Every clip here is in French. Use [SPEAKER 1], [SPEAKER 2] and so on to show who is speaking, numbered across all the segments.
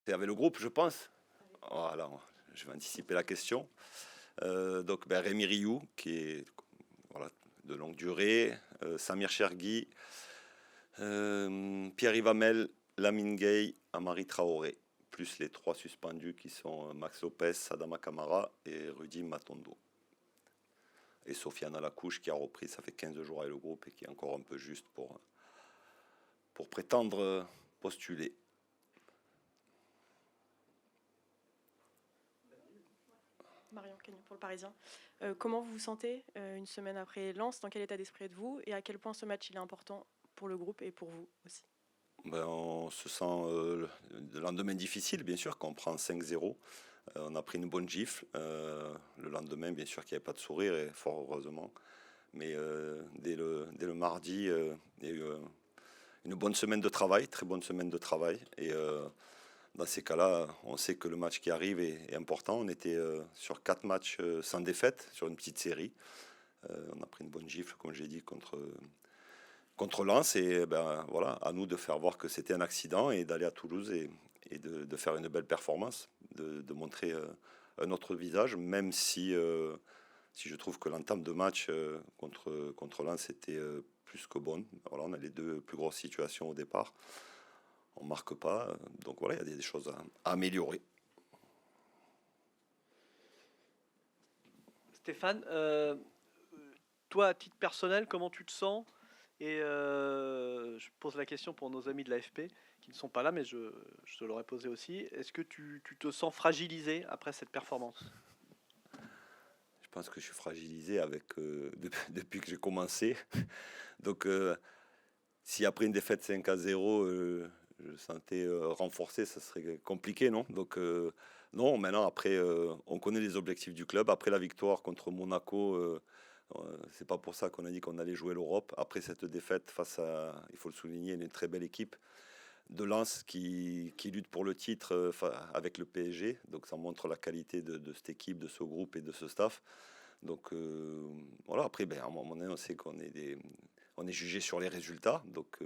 [SPEAKER 1] C'est avec le groupe, je pense. Voilà, je vais anticiper la question. Donc, Rémi Rioux, qui est voilà, de longue durée, Samir Chergui, Pierre Hamel, Lamine Gueye, Amari Traoré, plus les trois suspendus qui sont Max Lopez, Adama Kamara et Rudy Matondo. Et Sofiane Alacouche qui a repris, ça fait 15 jours avec le groupe et qui est encore un peu juste pour prétendre postuler.
[SPEAKER 2] Marion Cagnon pour le Parisien. Comment vous vous sentez une semaine après Lens? Dans quel état d'esprit êtes-vous? Et à quel point ce match il est important pour le groupe et pour vous aussi?
[SPEAKER 1] On se sent le lendemain difficile, bien sûr, quand on prend 5-0. On a pris une bonne gifle. Le lendemain, bien sûr qu'il n'y avait pas de sourire, et fort heureusement. Mais dès le mardi, il y a eu une bonne semaine de travail, très bonne semaine de travail. Et dans ces cas-là, on sait que le match qui arrive est important. On était sur 4 matchs sans défaite, sur une petite série. On a pris une bonne gifle, comme j'ai dit, contre Lens. Et voilà, à nous de faire voir que c'était un accident et d'aller à Toulouse et de faire une belle performance, de montrer un autre visage, même si je trouve que l'entame de match contre Lens était plus que bonne. Voilà, on a les deux plus grosses situations au départ. On ne marque pas. Donc voilà, il y a des choses à améliorer.
[SPEAKER 3] Stéphane, toi, à titre personnel, comment tu te sens? Et je pose la question pour nos amis de l'AFP qui ne sont pas là, mais je te l'aurais posé aussi. Est-ce que tu te sens fragilisé après cette performance?
[SPEAKER 1] Je pense que je suis fragilisé depuis que j'ai commencé. Donc si après une défaite 5-0, je le sentais renforcé, ça serait compliqué, non? Donc non, maintenant, après, on connaît les objectifs du club. Après la victoire contre Monaco, c'est pas pour ça qu'on a dit qu'on allait jouer l'Europe. Après cette défaite face à, il faut le souligner, une très belle équipe de Lens qui lutte pour le titre avec le PSG. Donc ça montre la qualité de cette équipe, de ce groupe et de ce staff. Donc voilà, après, à un moment donné, on sait on est jugé sur les résultats. Donc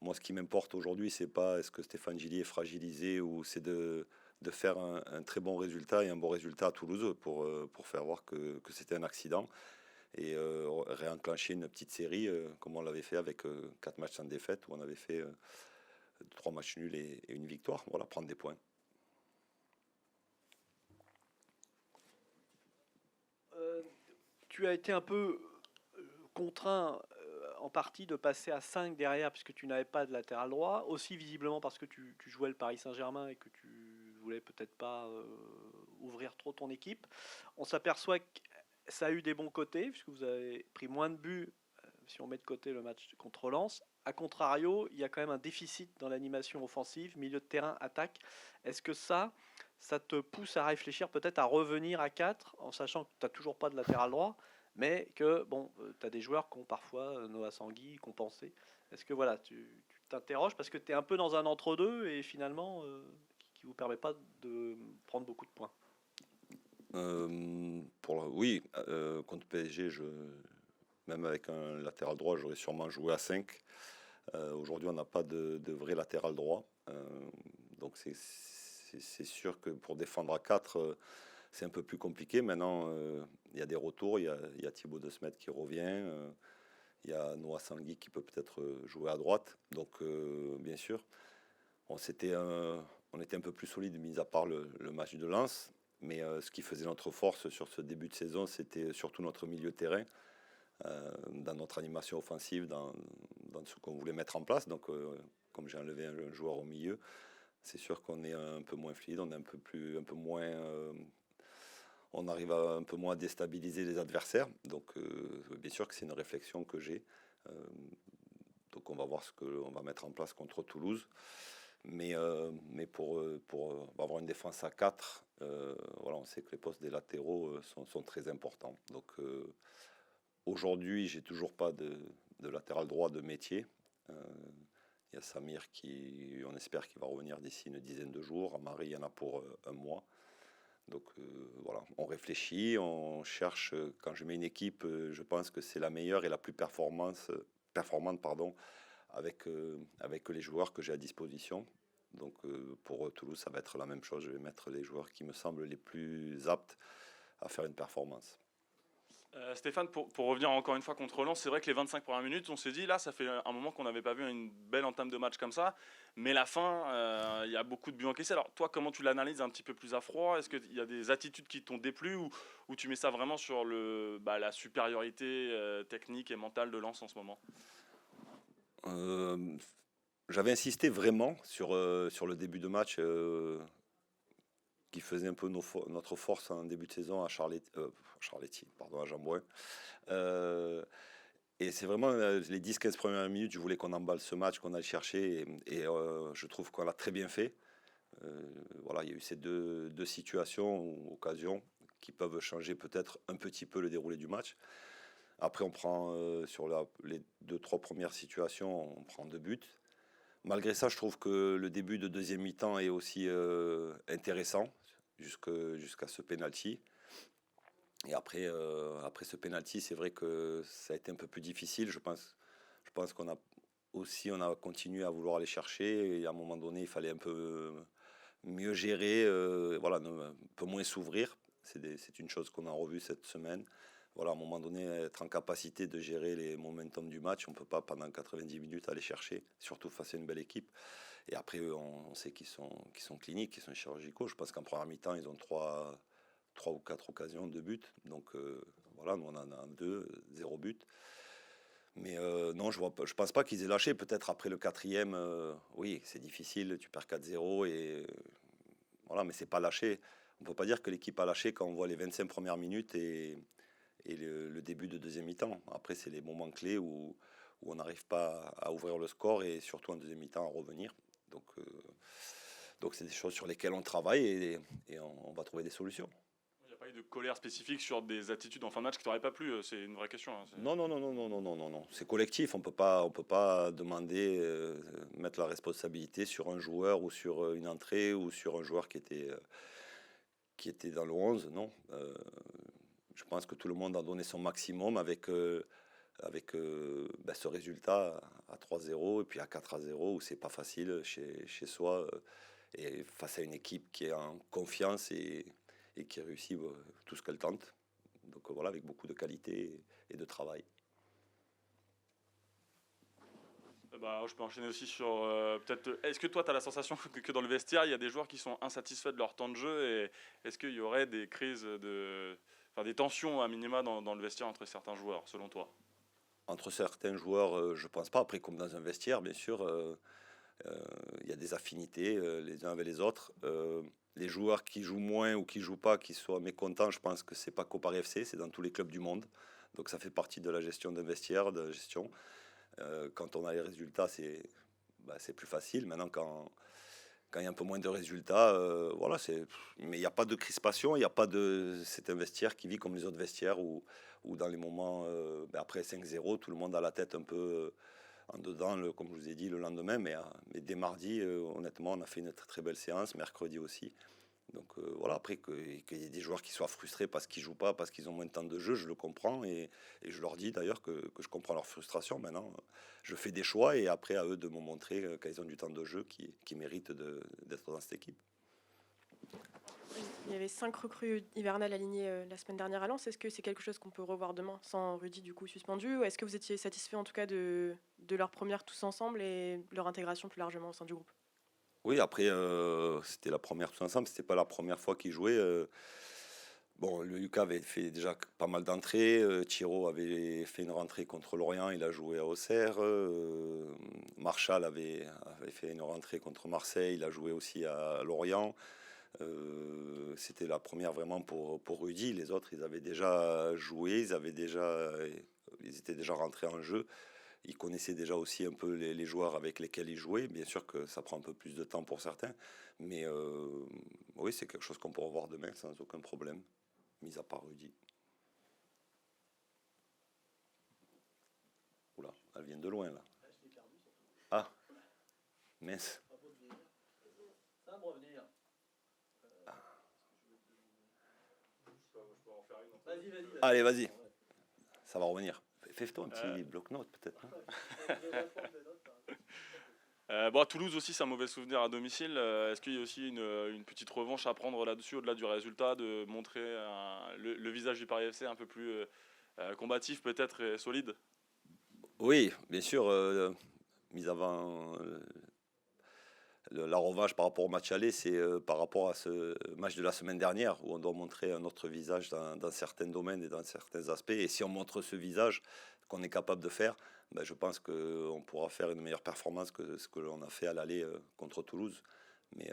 [SPEAKER 1] moi, ce qui m'importe aujourd'hui, c'est pas est-ce que Stéphane Gilly est fragilisé ou c'est de faire un très bon résultat et un bon résultat à Toulouse pour faire voir que c'était un accident et réenclencher une petite série comme on l'avait fait avec 4 matchs sans défaite où on avait fait 3 matchs nuls et une victoire. Voilà, prendre des points.
[SPEAKER 3] Tu as été un peu contraint en partie de passer à 5 derrière puisque tu n'avais pas de latéral droit, aussi visiblement parce que tu jouais le Paris Saint-Germain et que tu voulais peut-être pas ouvrir trop ton équipe. On s'aperçoit que ça a eu des bons côtés puisque vous avez pris moins de buts si on met de côté le match contre Lens. A contrario, il y a quand même un déficit dans l'animation offensive, milieu de terrain, attaque. Est-ce que ça te pousse à réfléchir peut-être à revenir à 4 en sachant que tu n'as toujours pas de latéral droit, mais que bon, tu as des joueurs qui ont parfois Noah Sangui compensé. Est-ce que voilà, tu t'interroges parce que tu es un peu dans un entre-deux et finalement qui ne vous permet pas de prendre beaucoup de points?
[SPEAKER 1] Oui, contre PSG, même avec un latéral droit, j'aurais sûrement joué à 5. Aujourd'hui, on n'a pas de vrai latéral droit. Donc c'est sûr que pour défendre à 4, c'est un peu plus compliqué. Maintenant, il y a des retours. Il y a Thibaut De Smet qui revient. Il y a Noah Sangui qui peut peut-être jouer à droite. Donc, bien sûr, on, on était un peu plus solide, mis à part le match de Lens. Mais ce qui faisait notre force sur ce début de saison, c'était surtout notre milieu de terrain, dans notre animation offensive, dans ce qu'on voulait mettre en place. Donc, comme j'ai enlevé un joueur au milieu, c'est sûr qu'on est un peu moins fluide, on est un peu moins, on arrive un peu moins à déstabiliser les adversaires. Donc, bien sûr que c'est une réflexion que j'ai. Euh, donc, on va voir ce qu'on va mettre en place contre Toulouse. Mais pour avoir une défense à 4, voilà, on sait que les postes des latéraux sont très importants. Donc aujourd'hui, j'ai toujours pas de latéral droit de métier. Il y a Samir qui, on espère qu'il va revenir d'ici une dizaine de jours. Amari, il y en a pour un mois. Donc voilà, on réfléchit, on cherche. Quand je mets une équipe, je pense que c'est la meilleure et la plus performante, pardon, avec les joueurs que j'ai à disposition. Donc pour Toulouse, ça va être la même chose. Je vais mettre les joueurs qui me semblent les plus aptes à faire une performance.
[SPEAKER 4] Stéphane, pour revenir encore une fois contre Lens, c'est vrai que les 25 premières minutes, on s'est dit, là, ça fait un moment qu'on n'avait pas vu une belle entame de match comme ça, mais la fin, il y a beaucoup de buts encaissés. Alors toi, comment tu l'analyses un petit peu plus à froid? Est-ce qu'il y a des attitudes qui t'ont déplu ou tu mets ça vraiment sur la supériorité technique et mentale de Lens en ce moment?
[SPEAKER 1] J'avais insisté vraiment sur le début de match qui faisait un peu notre force en début de saison à Charletti, pardon, à Jambouin. Et c'est vraiment les 10-15 premières minutes, je voulais qu'on emballe ce match, qu'on aille chercher, et je trouve qu'on l'a très bien fait. Voilà, il y a eu ces deux situations ou occasions qui peuvent changer peut-être un petit peu le déroulé du match. Après, on prend sur les 2-3 premières situations, on prend 2 buts. Malgré ça, je trouve que le début de deuxième mi-temps est aussi intéressant jusqu'à ce penalty. Et après ce penalty, c'est vrai que ça a été un peu plus difficile. Je pense qu'on a continué à vouloir aller chercher. Et à un moment donné, il fallait un peu mieux gérer, voilà, un peu moins s'ouvrir. C'est une chose qu'on a revue cette semaine. Voilà, à un moment donné, être en capacité de gérer les momentum du match. On ne peut pas, pendant 90 minutes, aller chercher, surtout face à une belle équipe. Et après, eux, on sait qu'ils sont cliniques, qu'ils sont chirurgicaux. Je pense qu'en première mi-temps, ils ont 3 ou 4 occasions de but. Donc voilà, nous, on en a 2, 0 but. Mais non, je ne pense pas qu'ils aient lâché. Peut-être après le quatrième, oui, c'est difficile, tu perds 4-0. Voilà, mais c'est pas lâché. On ne peut pas dire que l'équipe a lâché quand on voit les 25 premières minutes et le début de deuxième mi-temps. Après, c'est les moments clés où on n'arrive pas à ouvrir le score et surtout en deuxième mi-temps à revenir. Donc c'est des choses sur lesquelles on travaille et on va trouver des solutions.
[SPEAKER 4] Il n'y a pas eu de colère spécifique sur des attitudes en fin de match qui t'auraient pas plu. C'est une vraie question. Hein.
[SPEAKER 1] Non. C'est collectif. On peut pas demander, mettre la responsabilité sur un joueur ou sur une entrée ou sur un joueur qui était dans le 11. Non. Je pense que tout le monde a donné son maximum avec ce résultat à 3-0 et puis à 4-0 où c'est pas facile chez soi et face à une équipe qui est en confiance et qui réussit tout ce qu'elle tente. Donc voilà, avec beaucoup de qualité et de travail.
[SPEAKER 4] Je peux enchaîner aussi sur peut-être. Est-ce que toi, tu as la sensation que dans le vestiaire, il y a des joueurs qui sont insatisfaits de leur temps de jeu et est-ce qu'il y aurait des crises des tensions à minima dans le vestiaire entre certains joueurs, selon toi?
[SPEAKER 1] Entre certains joueurs, je pense pas. Après, comme dans un vestiaire, bien sûr, il y a des affinités les uns avec les autres. Les joueurs qui jouent moins ou qui jouent pas, qui soient mécontents, je pense que c'est pas qu'au Paris FC, c'est dans tous les clubs du monde. Donc ça fait partie de la gestion d'un vestiaire, de la gestion. Quand on a les résultats, c'est plus facile. Maintenant, quand il y a un peu moins de résultats, voilà, mais il n'y a pas de crispation, il n'y a pas de. C'est un vestiaire qui vit comme les autres vestiaires où dans les moments après 5-0, tout le monde a la tête un peu en dedans, comme je vous ai dit, le lendemain. Mais dès mardi, honnêtement, on a fait une très, très belle séance, mercredi aussi. Donc voilà, après qu'il y ait des joueurs qui soient frustrés parce qu'ils jouent pas, parce qu'ils ont moins de temps de jeu, je le comprends et je leur dis d'ailleurs que je comprends leur frustration. Maintenant, je fais des choix et après à eux de me montrer quand ils ont du temps de jeu qui méritent d'être dans cette équipe.
[SPEAKER 2] Il y avait 5 recrues hivernales alignées la semaine dernière à Lens. Est-ce que c'est quelque chose qu'on peut revoir demain sans Rudy du coup suspendu, ou est-ce que vous étiez satisfait en tout cas de leur première tous ensemble et leur intégration plus largement au sein du groupe?
[SPEAKER 1] Oui, après, c'était la première tous ensemble, c'était pas la première fois qu'ils jouaient. Bon, le Lucas avait fait déjà pas mal d'entrées. Thiro avait fait une rentrée contre Lorient, il a joué à Auxerre. Marchal avait fait une rentrée contre Marseille, il a joué aussi à Lorient. C'était la première vraiment pour Rudy. Les autres, ils avaient déjà joué, ils étaient déjà rentrés en jeu. Ils connaissaient déjà aussi un peu les joueurs avec lesquels ils jouaient. Bien sûr que ça prend un peu plus de temps pour certains, mais oui, c'est quelque chose qu'on pourra voir demain sans aucun problème, mis à part Rudy. Oula, elle vient de loin là. Ah, mince.
[SPEAKER 3] Ça va me revenir. Vas-y.
[SPEAKER 1] Allez, vas-y. Ça va revenir. Fais-toi un petit bloc-notes peut-être. Non
[SPEAKER 4] Bon, à Toulouse aussi, c'est un mauvais souvenir à domicile. Est-ce qu'il y a aussi une petite revanche à prendre là-dessus, au-delà du résultat, de montrer le visage du Paris FC un peu plus combatif peut-être et solide?
[SPEAKER 1] Oui, bien sûr, mis avant la revanche par rapport au match aller, c'est par rapport à ce match de la semaine dernière où on doit montrer un autre visage dans certains domaines et dans certains aspects. Et si on montre ce visage qu'on est capable de faire, ben, je pense qu'on pourra faire une meilleure performance que ce que l'on a fait à l'aller contre Toulouse. Mais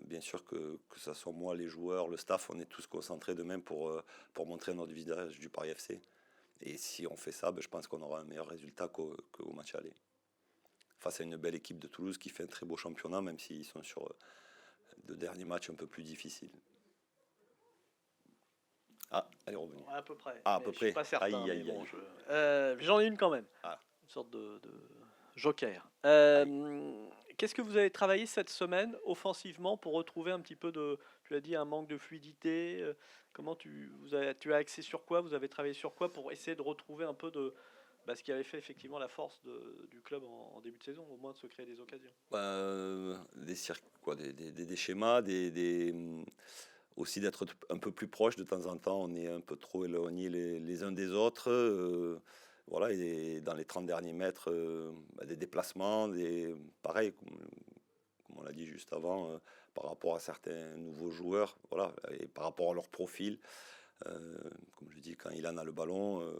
[SPEAKER 1] bien sûr que ce soit moi, les joueurs, le staff, on est tous concentrés de même pour montrer notre visage du Paris FC. Et si on fait ça, ben, je pense qu'on aura un meilleur résultat qu'au match aller. Face à une belle équipe de Toulouse qui fait un très beau championnat, même s'ils sont sur de derniers matchs un peu plus difficiles. Ah, elle est revenue.
[SPEAKER 3] À peu près.
[SPEAKER 1] Ah, à
[SPEAKER 3] Mais
[SPEAKER 1] peu
[SPEAKER 3] je suis
[SPEAKER 1] près.
[SPEAKER 3] pas certain.
[SPEAKER 1] Aïe,
[SPEAKER 3] Mais
[SPEAKER 1] aïe,
[SPEAKER 3] bon,
[SPEAKER 1] aïe.
[SPEAKER 3] j'en ai une quand même.
[SPEAKER 1] Ah.
[SPEAKER 3] Une sorte de joker. Qu'est-ce que vous avez travaillé cette semaine offensivement pour retrouver un petit peu de, tu as dit, un manque de fluidité. Comment tu as axé sur quoi? Vous avez travaillé sur quoi pour essayer de retrouver un peu de ce qui avait fait effectivement la force du club en début de saison, au moins de se créer des occasions.
[SPEAKER 1] Des schémas, aussi d'être un peu plus proche de temps en temps. On est un peu trop éloignés les uns des autres. Voilà, et dans les 30 derniers mètres, des déplacements, pareil, comme on l'a dit juste avant, par rapport à certains nouveaux joueurs, voilà, et par rapport à leur profil. Comme je dis, quand Ilan a le ballon,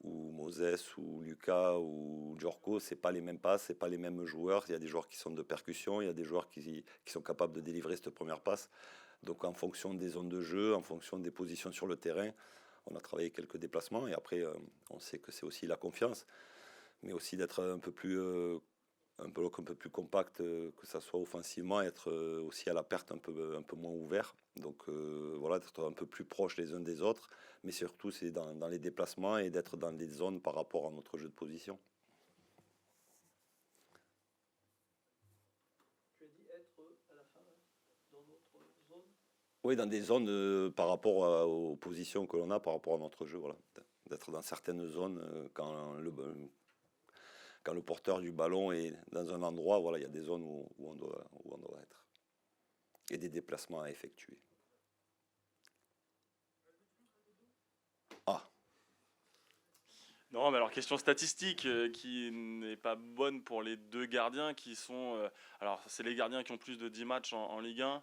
[SPEAKER 1] ou Moses, ou Lucas, ou Djorko, c'est pas les mêmes passes, c'est pas les mêmes joueurs. Il y a des joueurs qui sont de percussion, il y a des joueurs qui sont capables de délivrer cette première passe. Donc en fonction des zones de jeu, en fonction des positions sur le terrain, on a travaillé quelques déplacements et après on sait que c'est aussi la confiance, mais aussi d'être un peu plus compact, que ça soit offensivement, être aussi à la perte un peu moins ouvert. Donc voilà, d'être un peu plus proche les uns des autres, mais surtout c'est dans les déplacements et d'être dans les zones par rapport à notre jeu de position.
[SPEAKER 3] Tu as dit être à la fin dans notre zone.
[SPEAKER 1] Oui, dans des zones par rapport aux positions que l'on a, par rapport à notre jeu, voilà. D'être dans certaines zones quand le porteur du ballon est dans un endroit, voilà, il y a des zones où on doit être. Et des déplacements à effectuer. Ah,
[SPEAKER 4] Non, mais alors question statistique qui n'est pas bonne pour les deux gardiens qui sont... alors, c'est les gardiens qui ont plus de 10 matchs en Ligue 1.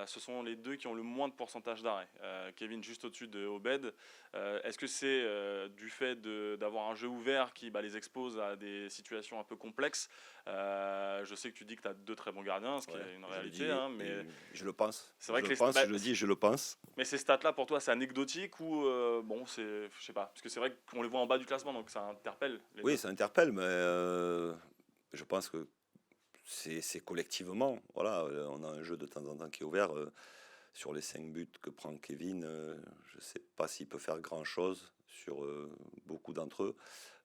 [SPEAKER 4] Ce sont les deux qui ont le moins de pourcentage d'arrêt. Kevin juste au-dessus de Obed. Est-ce que c'est du fait d'avoir un jeu ouvert qui les expose à des situations un peu complexes? Je sais que tu dis que tu as deux très bons gardiens, ce qui est une réalité. Mais
[SPEAKER 1] je le pense.
[SPEAKER 4] c'est vrai
[SPEAKER 1] je
[SPEAKER 4] que
[SPEAKER 1] le pense, je le dis, je le pense.
[SPEAKER 4] mais ces stats-là, pour toi, c'est anecdotique ou bon, c'est, je sais pas, parce que c'est vrai qu'on les voit en bas du classement, donc ça interpelle.
[SPEAKER 1] Oui, ça interpelle, mais je pense que c'est collectivement. Voilà, on a un jeu de temps en temps qui est ouvert. Sur les 5 buts que prend Kevin, je ne sais pas s'il peut faire grand-chose sur beaucoup d'entre eux.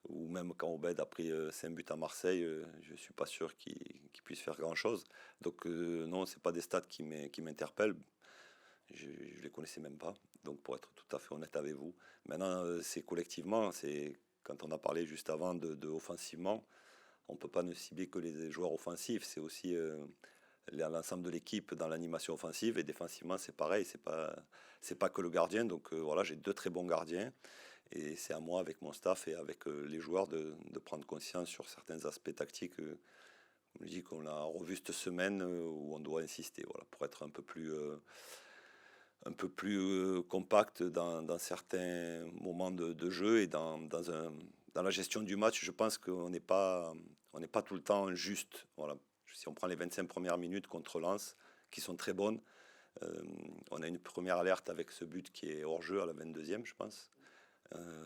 [SPEAKER 1] Ou même quand Obed a pris 5 buts à Marseille, je ne suis pas sûr qu'il puisse faire grand-chose. Donc non, ce n'est pas des stats qui m'interpellent. Je ne les connaissais même pas. Donc pour être tout à fait honnête avec vous. Maintenant, c'est collectivement. C'est quand on a parlé juste avant de offensivement, on ne peut pas ne cibler que les joueurs offensifs. C'est aussi l'ensemble de l'équipe dans l'animation offensive, et défensivement c'est pareil, c'est pas que le gardien. Donc voilà, j'ai deux très bons gardiens et c'est à moi avec mon staff et avec les joueurs de prendre conscience sur certains aspects tactiques, je dis qu'on a revu cette semaine, où on doit insister, voilà, pour être un peu plus compact dans certains moments de jeu et dans la gestion du match. Je pense qu'on n'est pas tout le temps juste, voilà. Si on prend les 25 premières minutes contre Lens, qui sont très bonnes, on a une première alerte avec ce but qui est hors jeu à la 22e, je pense.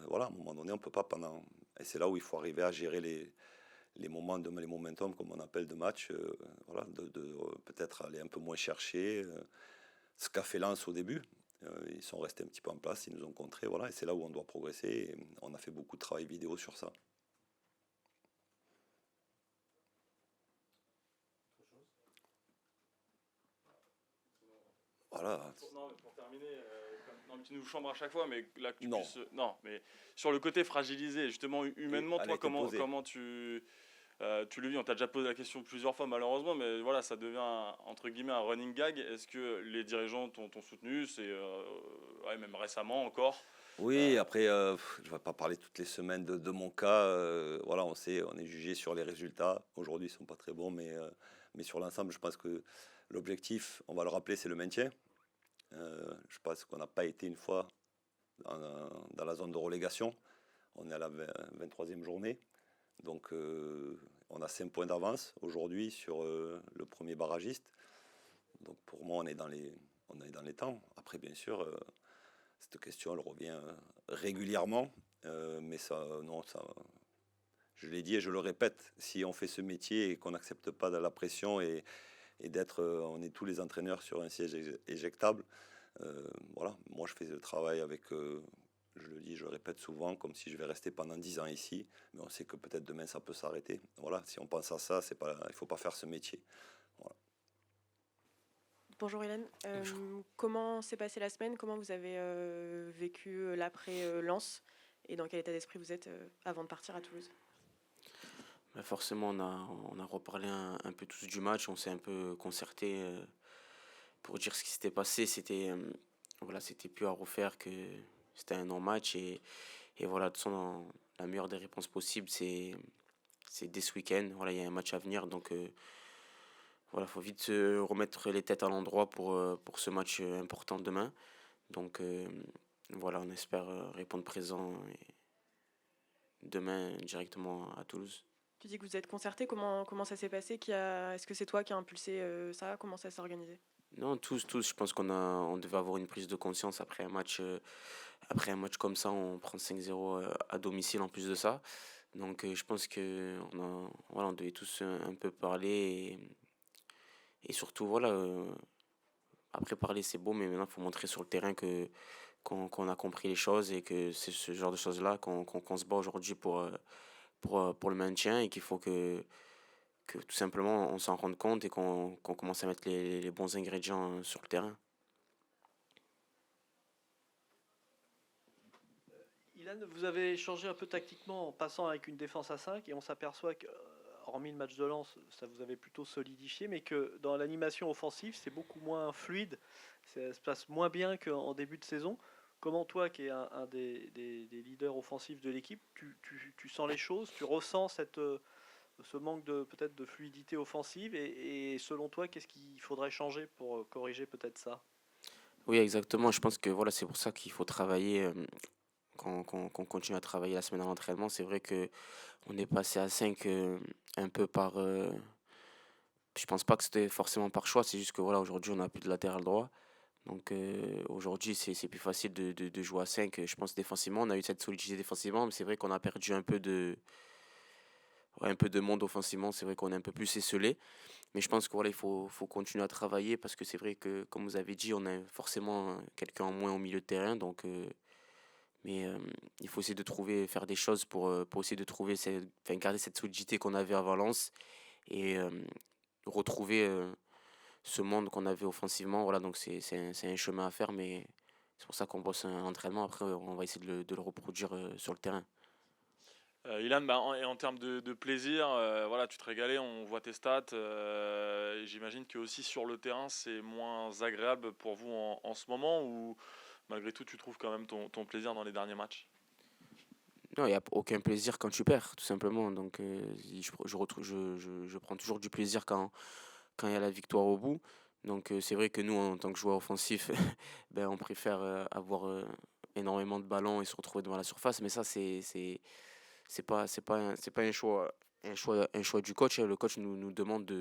[SPEAKER 1] Voilà, à un moment donné, on peut pas pendant... Et c'est là où il faut arriver à gérer les momentum, comme on appelle, de match. Voilà, de peut-être aller un peu moins chercher ce qu'a fait Lens au début. Ils sont restés un petit peu en place, ils nous ont contré, voilà, et c'est là où on doit progresser. Et on a fait beaucoup de travail vidéo sur ça. Voilà.
[SPEAKER 4] Non, pour terminer, non, tu nous chambres à chaque fois, mais là que tu
[SPEAKER 1] Non.
[SPEAKER 4] puisses. Non, mais sur le côté fragilisé, justement, humainement,
[SPEAKER 1] Allez,
[SPEAKER 4] toi,
[SPEAKER 1] te poser.
[SPEAKER 4] comment tu. Tu le vis, on t'a déjà posé la question plusieurs fois malheureusement, mais voilà, ça devient entre guillemets un running gag. Est-ce que les dirigeants t'ont soutenu? C'est ouais, même récemment encore.
[SPEAKER 1] Oui,
[SPEAKER 4] Euh,
[SPEAKER 1] après, je ne vais pas parler toutes les semaines de mon cas. Voilà, on sait, on est jugé sur les résultats. Aujourd'hui, ils ne sont pas très bons, mais sur l'ensemble, je pense que l'objectif, on va le rappeler, c'est le maintien. Je pense qu'on n'a pas été une fois dans la zone de relégation. On est à la 23e journée. Donc, on a 5 points d'avance aujourd'hui sur le premier barragiste. Donc, pour moi, on est dans les temps. Après, bien sûr, cette question, elle revient régulièrement. Mais ça, non, ça, je l'ai dit et je le répète, si on fait ce métier et qu'on n'accepte pas de la pression et d'être, on est tous les entraîneurs sur un siège éjectable, voilà, moi je fais le travail avec, je le dis, je le répète souvent, comme si je vais rester pendant 10 ans ici, mais on sait que peut-être demain ça peut s'arrêter. Voilà, si on pense à ça, c'est pas, il ne faut pas faire ce métier. Voilà.
[SPEAKER 2] Bonjour Hélène.
[SPEAKER 5] Bonjour.
[SPEAKER 2] Comment s'est passée la semaine? Comment vous avez vécu l'après Lens? Et dans quel état d'esprit vous êtes avant de partir à Toulouse?
[SPEAKER 5] Bah, forcément, on a reparlé un peu tous du match, on s'est un peu concerté pour dire ce qui s'était passé. Voilà, c'était plus à refaire que c'était un non-match. Et voilà, de toute façon, la meilleure des réponses possibles, c'est dès ce week-end. Voilà, il y a un match à venir, donc voilà, faut vite se remettre les têtes à l'endroit pour ce match important demain. Donc voilà, on espère répondre présent demain directement à Toulouse.
[SPEAKER 2] Tu dis que vous êtes concerté. Comment ça s'est passé? Est-ce que c'est toi qui as impulsé ça? Comment ça s'est organisé?
[SPEAKER 5] Non, tous, je pense on devait avoir une prise de conscience après un match comme ça, on prend 5-0 à domicile en plus de ça. Donc je pense que voilà, on devait tous un peu parler et surtout voilà, après parler c'est beau, mais maintenant il faut montrer sur le terrain qu'on a compris les choses et que c'est ce genre de choses-là qu'on se bat aujourd'hui pour le maintien et qu'il faut que tout simplement on s'en rende compte et qu'on commence à mettre les bons ingrédients sur le terrain.
[SPEAKER 3] Ilan, vous avez changé un peu tactiquement en passant avec une défense à 5 et on s'aperçoit que, hormis le match de Lens, ça vous avait plutôt solidifié, mais que dans l'animation offensive, c'est beaucoup moins fluide, ça se passe moins bien qu'en début de saison. Comment toi, qui es un des leaders offensifs de l'équipe, tu sens les choses, tu ressens ce manque peut-être de fluidité offensive et selon toi, qu'est-ce qu'il faudrait changer pour corriger peut-être ça?
[SPEAKER 5] Oui, exactement. Je pense que voilà, c'est pour ça qu'il faut travailler. Qu'on continue à travailler la semaine à l'entraînement. C'est vrai que on est passé à 5 un peu par. Je pense pas que c'était forcément par choix, c'est juste que voilà, aujourd'hui on n'a plus de latéral droit. Donc aujourd'hui c'est plus facile de jouer à 5. Je pense défensivement, on a eu cette solidité défensivement, mais c'est vrai qu'on a perdu un peu de monde offensivement. C'est vrai qu'on est un peu plus esselé. Mais je pense que voilà, faut continuer à travailler parce que c'est vrai que, comme vous avez dit, on a forcément quelqu'un en moins au milieu de terrain. Donc mais il faut essayer de faire des choses pour essayer de trouver, enfin, garder cette solidité qu'on avait à Valence et retrouver ce monde qu'on avait offensivement. Voilà, donc c'est un chemin à faire, mais c'est pour ça qu'on bosse un entraînement. Après, on va essayer de le reproduire sur le terrain.
[SPEAKER 4] Ilan, bah, et en termes de plaisir, voilà, tu te régalais, on voit tes stats. Et j'imagine que aussi sur le terrain, c'est moins agréable pour vous en ce moment ou malgré tout, tu trouves quand même ton plaisir dans les derniers matchs?
[SPEAKER 5] Non, il n'y a aucun plaisir quand tu perds, tout simplement. Donc, je prends toujours du plaisir quand il y a la victoire au bout. Donc, c'est vrai que nous, en tant que joueurs offensifs, ben, on préfère avoir énormément de ballons et se retrouver devant la surface. Mais ça, c'est pas un choix du coach. Le coach nous demande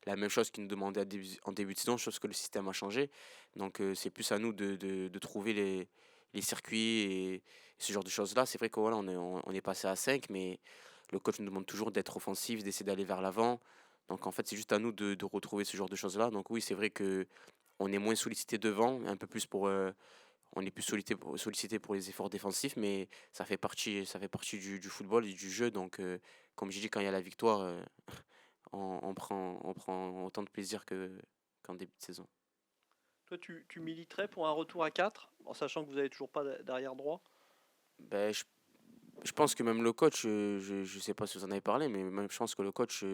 [SPEAKER 5] la même chose qu'il nous demandait en début de saison, chose que le système a changé. Donc, c'est plus à nous de trouver les circuits et ce genre de choses-là. C'est vrai que voilà, on est passé à 5 mais le coach nous demande toujours d'être offensif, d'essayer d'aller vers l'avant. Donc, en fait, c'est juste à nous de retrouver ce genre de choses-là. Donc, oui, c'est vrai que on est moins sollicité devant, un peu plus on est plus sollicité pour les efforts défensifs, mais ça fait partie du football et du jeu. Donc, comme j'ai dit, quand il y a la victoire, on prend autant de plaisir qu'en début de saison.
[SPEAKER 3] Toi, tu militerais pour un retour à 4 en sachant que vous n'avez toujours pas d'arrière droit?
[SPEAKER 5] Ben, Je pense que même le coach, je sais pas si vous en avez parlé, mais même je pense que le coach,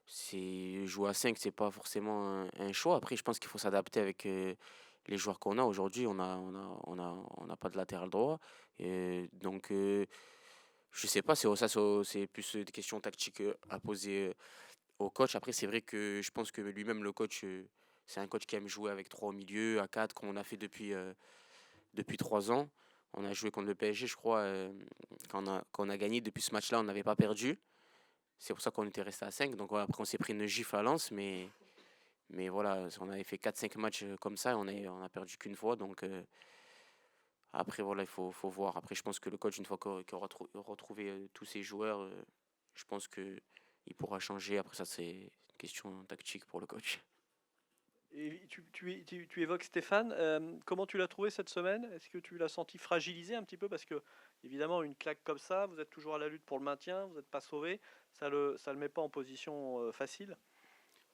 [SPEAKER 5] c'est jouer à 5 c'est pas forcément un choix. Après, je pense qu'il faut s'adapter avec les joueurs qu'on a. Aujourd'hui, on n'a pas de latéral droit. Donc, je sais pas, c'est plus des questions tactiques à poser au coach. Après, c'est vrai que je pense que lui-même, le coach, c'est un coach qui aime jouer avec 3 au milieu, à 4 comme on a fait depuis 3 ans. On a joué contre le PSG, je crois, quand on a gagné. Depuis ce match-là, on n'avait pas perdu. C'est pour ça qu'on était resté à 5. Donc voilà, après, on s'est pris une gifle à Lens. Mais voilà, on avait fait 4 5 matchs comme ça. On a perdu qu'une fois. Donc après, voilà, il faut voir. Après, je pense que le coach, une fois qu'il aura retrouvé tous ses joueurs, je pense qu'il pourra changer. Après, ça, c'est une question tactique pour le coach.
[SPEAKER 3] Et tu évoques Stéphane. Comment tu l'as trouvé cette semaine? Est-ce que tu l'as senti fragilisé un petit peu? Parce que, évidemment, une claque comme ça, vous êtes toujours à la lutte pour le maintien, vous n'êtes pas sauvé. Ça le met pas en position facile.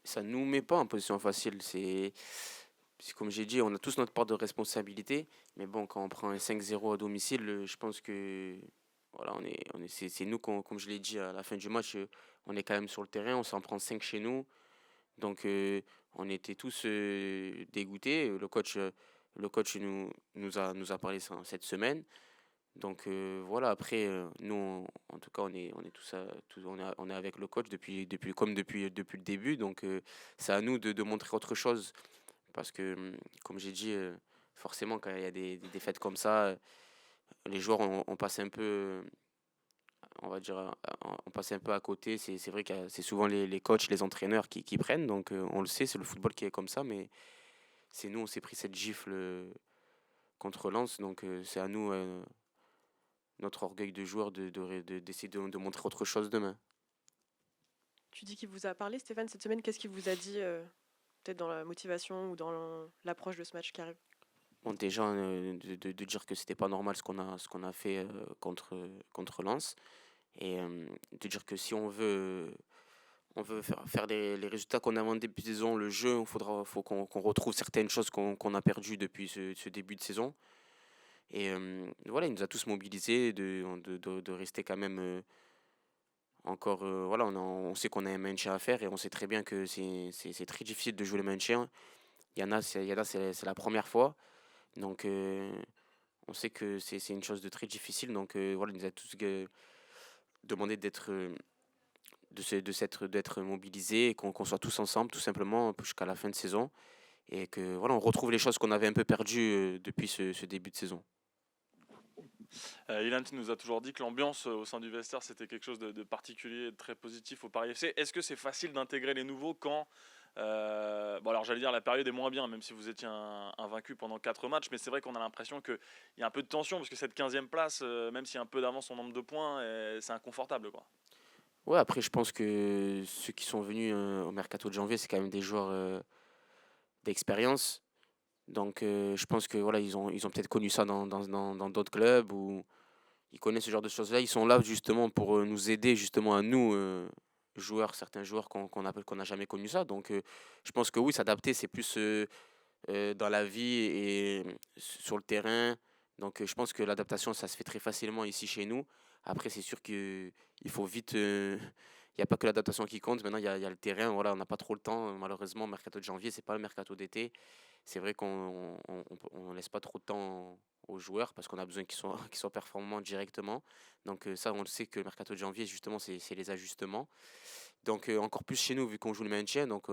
[SPEAKER 5] Ça nous met pas en position facile. Comme j'ai dit, on a tous notre part de responsabilité. Mais bon, quand on prend un 5-0 à domicile, je pense que voilà, c'est nous, comme je l'ai dit à la fin du match, on est quand même sur le terrain, on s'en prend 5 chez nous. Donc on était tous dégoûtés. Le coach nous a parlé cette semaine. Donc voilà, après, nous, en tout cas, on est on est avec le coach depuis le début. Donc c'est à nous de montrer autre chose. Parce que, comme j'ai dit, forcément, quand il y a des défaites comme ça, les joueurs, on passe un peu, on va dire, on passe un peu à côté. C'est vrai que c'est souvent les coachs, les entraîneurs qui prennent. Donc on le sait, c'est le football qui est comme ça. Mais c'est nous, on s'est pris cette gifle contre Lens. Donc c'est à nous, notre orgueil de joueur, d'essayer de montrer autre chose demain.
[SPEAKER 2] Tu dis qu'il vous a parlé, Stéphane, cette semaine. Qu'est-ce qu'il vous a dit, peut-être dans la motivation ou dans l'approche de ce match qui arrive?
[SPEAKER 5] Bon, déjà, de dire que c'était pas normal ce qu'on a fait contre Lens. Et de dire que si on veut faire les résultats qu'on a en début de saison, le jeu, faut qu'on retrouve certaines choses qu'on a perdues depuis ce début de saison. Et voilà, il nous a tous mobilisés de rester quand même encore. Voilà, on sait qu'on a un maintien à faire et on sait très bien que c'est très difficile de jouer le maintien. Il y en a, c'est la première fois. Donc, on sait que c'est une chose de très difficile. Donc, voilà, il nous a tous demandé d'être mobilisés et qu'on soit tous ensemble, tout simplement, jusqu'à la fin de saison. Et que, voilà, on retrouve les choses qu'on avait un peu perdues depuis ce début de saison.
[SPEAKER 4] Ilan, tu nous a toujours dit que l'ambiance au sein du vestiaire, c'était quelque chose de particulier, de très positif au Paris FC. Est-ce que c'est facile d'intégrer les nouveaux quand bon, alors j'allais dire la période est moins bien, même si vous étiez invaincu pendant 4 matchs, mais c'est vrai qu'on a l'impression qu'il y a un peu de tension, parce que cette 15e place, même s'il y a un peu d'avance en nombre de points, c'est inconfortable, quoi.
[SPEAKER 5] Ouais, après, je pense que ceux qui sont venus au mercato de janvier, c'est quand même des joueurs d'expérience. Donc, je pense que voilà, ils ont peut-être connu ça dans d'autres clubs ou ils connaissent ce genre de choses-là. Ils sont là justement pour nous aider, justement à nous, joueurs, certains joueurs qu'on n'a jamais connu ça. Donc, je pense que oui, s'adapter, c'est plus dans la vie et sur le terrain. Donc, je pense que l'adaptation, ça se fait très facilement ici chez nous. Après, c'est sûr qu'il faut vite. Il n'y a pas que l'adaptation qui compte. Maintenant, il y a le terrain. Voilà, on n'a pas trop le temps. Malheureusement, le mercato de janvier, c'est pas le mercato d'été. C'est vrai qu'on laisse pas trop de temps aux joueurs parce qu'on a besoin qu'ils soient performants directement. Donc, ça, on le sait que le mercato de janvier, justement, c'est les ajustements. Donc, encore plus chez nous, vu qu'on joue le maintien. Donc,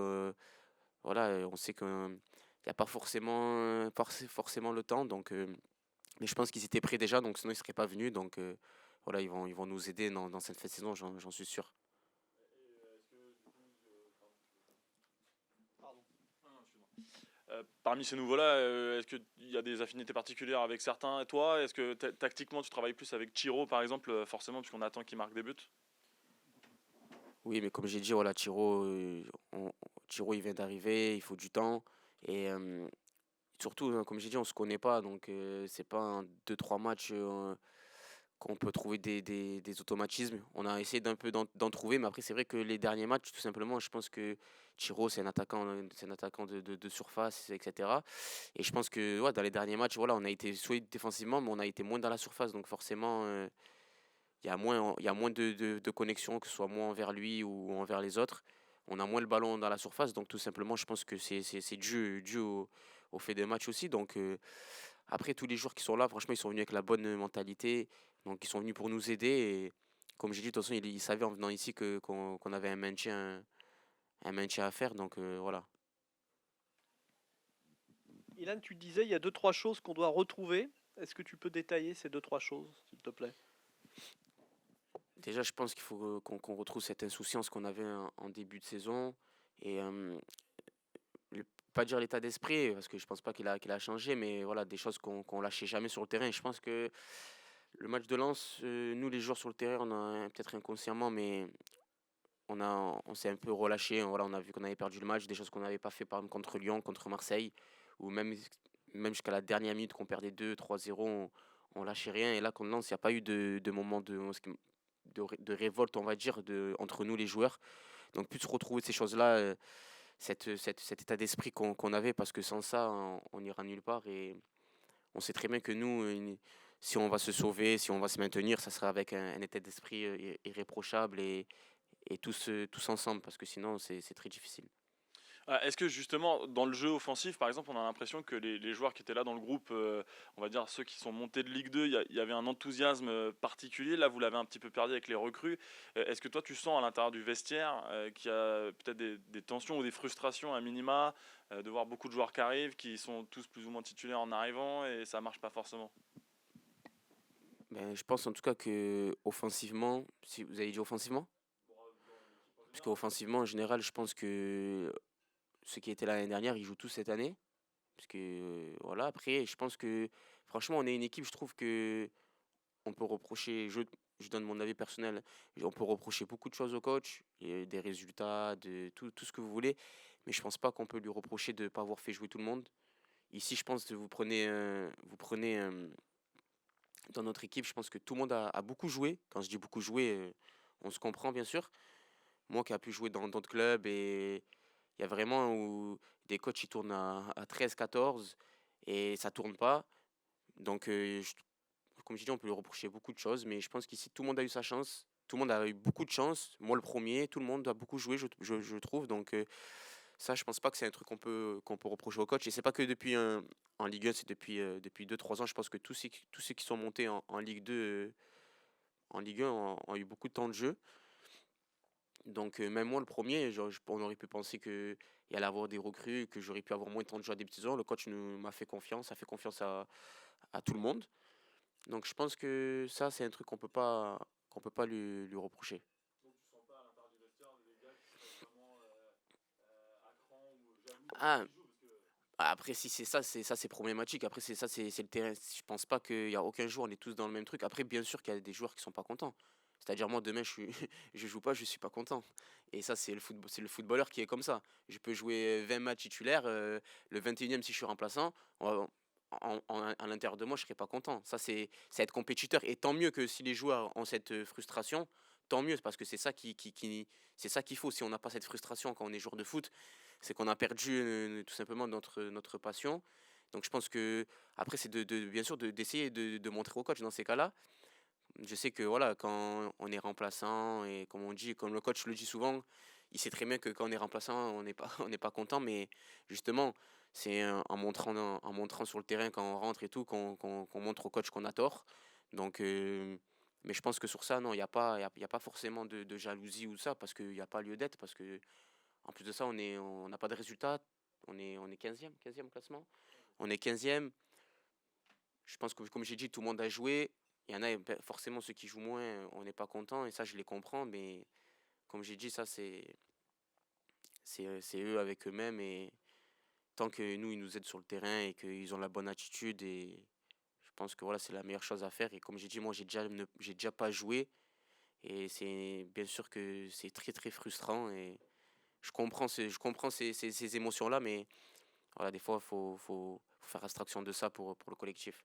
[SPEAKER 5] voilà, on sait qu'il n'y a pas forcément le temps. Donc, mais je pense qu'ils étaient prêts déjà, donc sinon ils ne seraient pas venus. Donc voilà, ils vont nous aider dans cette fin de saison, j'en suis sûr.
[SPEAKER 4] Parmi ces nouveaux-là, est-ce qu'il y a des affinités particulières avec certains et toi? Est-ce que tactiquement tu travailles plus avec Chiro par exemple, forcément, puisqu'on attend qu'il marque des buts?
[SPEAKER 5] Oui, mais comme j'ai dit, voilà, Chiro, il vient d'arriver, il faut du temps. Et surtout, comme j'ai dit, on ne se connaît pas, donc c'est pas un 2-3 matchs qu'on peut trouver des automatismes. On a essayé d'un peu d'en trouver, mais après, c'est vrai que les derniers matchs, tout simplement, je pense que Chiro, c'est un attaquant de surface, etc. Et je pense que ouais, dans les derniers matchs, voilà, on a été solide défensivement, mais on a été moins dans la surface. Donc forcément, il y a moins de connexion, que ce soit moi envers lui ou envers les autres. On a moins le ballon dans la surface, donc tout simplement, je pense que c'est dû au fait des matchs aussi. Donc après, tous les joueurs qui sont là, franchement, ils sont venus avec la bonne mentalité. Donc ils sont venus pour nous aider. Et comme j'ai dit, de toute façon, ils savaient en venant ici qu'on avait un maintien à faire. Donc voilà.
[SPEAKER 3] Ilan, tu disais il y a deux, trois choses qu'on doit retrouver. Est-ce que tu peux détailler ces deux, trois choses, s'il te plaît?
[SPEAKER 5] Déjà, je pense qu'il faut qu'on retrouve cette insouciance qu'on avait en début de saison. Et le- pas dire l'état d'esprit, parce que je pense pas qu'il a changé, mais voilà, des choses qu'on lâchait jamais sur le terrain. Je pense que le match de Lens, nous les joueurs sur le terrain, on a peut-être inconsciemment, mais on s'est un peu relâché. Voilà, on a vu qu'on avait perdu le match, des choses qu'on n'avait pas fait par exemple contre Lyon, contre Marseille, ou même jusqu'à la dernière minute qu'on perdait 2-3-0, on lâchait rien. Et là, contre Lens, il n'y a pas eu de moment de révolte, on va dire, entre nous les joueurs. Donc plus retrouver ces choses-là, cet état d'esprit qu'on avait, parce que sans ça, on n'ira nulle part. Et on sait très bien que nous, si on va se sauver, si on va se maintenir, ça sera avec un état d'esprit irréprochable et tous ensemble, parce que sinon, c'est très difficile.
[SPEAKER 4] Est-ce que justement, dans le jeu offensif, par exemple, on a l'impression que les joueurs qui étaient là dans le groupe, on va dire ceux qui sont montés de Ligue 2, il y avait un enthousiasme particulier. Là, vous l'avez un petit peu perdu avec les recrues. Est-ce que toi, tu sens à l'intérieur du vestiaire qu'il y a peut-être des tensions ou des frustrations à minima, de voir beaucoup de joueurs qui arrivent, qui sont tous plus ou moins titulaires en arrivant et ça marche pas forcément?
[SPEAKER 5] Ben, je pense en tout cas que offensivement, si vous avez dit offensivement, parce qu'offensivement, en général, je pense que ceux qui étaient là l'année dernière, ils jouent tous cette année. Parce que, voilà, après, je pense que, franchement, on est une équipe, je trouve que on peut reprocher, je donne mon avis personnel, on peut reprocher beaucoup de choses au coach, et des résultats, de tout ce que vous voulez, mais je pense pas qu'on peut lui reprocher de ne pas avoir fait jouer tout le monde. Ici, je pense que dans notre équipe, je pense que tout le monde a beaucoup joué. Quand je dis beaucoup joué, on se comprend bien sûr. Moi qui a pu jouer dans d'autres clubs, et il y a vraiment où des coachs ils tournent à 13-14 et ça tourne pas. Donc, comme je dis, on peut lui reprocher beaucoup de choses, mais je pense qu'ici, tout le monde a eu sa chance. Tout le monde a eu beaucoup de chance. Moi, le premier, tout le monde a beaucoup joué, je trouve. Donc, ça, je pense pas que c'est un truc qu'on peut reprocher au coach. Et c'est pas que en Ligue 1, c'est depuis 2-3 ans. Je pense que tous ceux qui sont montés en Ligue 2, en Ligue 1, ont eu beaucoup de temps de jeu. Donc, même moi, le premier, on aurait pu penser qu'il y allait avoir des recrues, que j'aurais pu avoir moins de temps de jeu à des petits ans. Le coach m'a fait confiance, a fait confiance à tout le monde. Donc je pense que ça, c'est un truc qu'on peut pas lui reprocher. Ah, après, si c'est problématique. Après, c'est le terrain. Je pense pas qu'il y a aucun joueur, on est tous dans le même truc. Après, bien sûr qu'il y a des joueurs qui sont pas contents. C'est-à-dire moi, demain, je joue pas, je suis pas content. Et ça, c'est le footballeur qui est comme ça. Je peux jouer 20 matchs titulaires, le 21e si je suis remplaçant, à l'intérieur de moi, je serais pas content. Ça, c'est être compétiteur. Et tant mieux que si les joueurs ont cette frustration, tant mieux, parce que c'est ça c'est ça qu'il faut. Si on n'a pas cette frustration quand on est joueur de foot, c'est qu'on a perdu tout simplement notre passion. Donc je pense que après c'est bien sûr d'essayer de montrer au coach dans ces cas-là. Je sais que voilà, quand on est remplaçant, et comme on dit, comme le coach le dit souvent, il sait très bien que quand on est remplaçant, on n'est pas on n'est pas content, mais justement, c'est en montrant sur le terrain quand on rentre et tout qu'on montre au coach qu'on a tort. Donc mais je pense que sur ça, non, il y a pas forcément de jalousie ou ça, parce qu'il y a pas lieu d'être, parce que en plus de ça, on n'a pas de résultat. On est 15e classement. On est 15e. Je pense que, comme j'ai dit, tout le monde a joué. Il y en a forcément ceux qui jouent moins, on n'est pas content, et ça, je les comprends. Mais comme j'ai dit, ça, c'est eux avec eux-mêmes. Et tant que nous, ils nous aident sur le terrain et qu'ils ont la bonne attitude, et je pense que voilà, c'est la meilleure chose à faire. Et comme j'ai dit, moi, j'ai déjà pas joué. Et c'est bien sûr que c'est très, très frustrant. Et je comprends ces émotions-là, mais voilà, des fois, faut faire abstraction de ça pour le collectif.